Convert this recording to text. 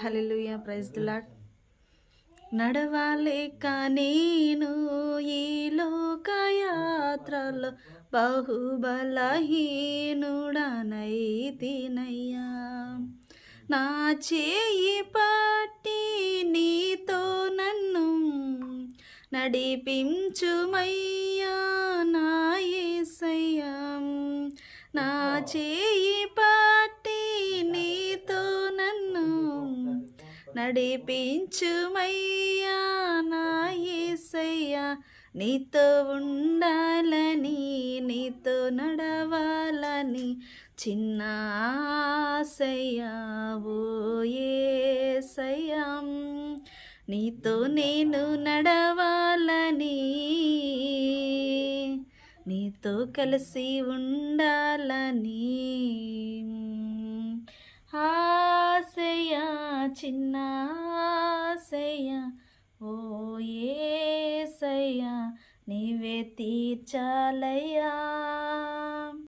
Hallelujah, praise the lord. నడవలేక నేను ఈ లోకయాత్రలో బహుబలహీనుడనైతినయ్యా. నా చేయి పట్టి నీతో నన్ను నడిపించుమయ్యా నా యేసయ్యా. నా చేయి పట్టి నీతో నన్ను నడిపించుమయ్యా నా యేసయ్యా. నీతో ఉండాలని నీతో నడవాలని చిన్న ఆశయ్యా ఓ యేసయ్యా. నీతో నేను నడవాలని నీతో కలిసి ఉండాలని ఆశయ్యా చిన్న ఆశయ్యా ఓ యేసయ్యా. నీవే తీర్చాలయ్యా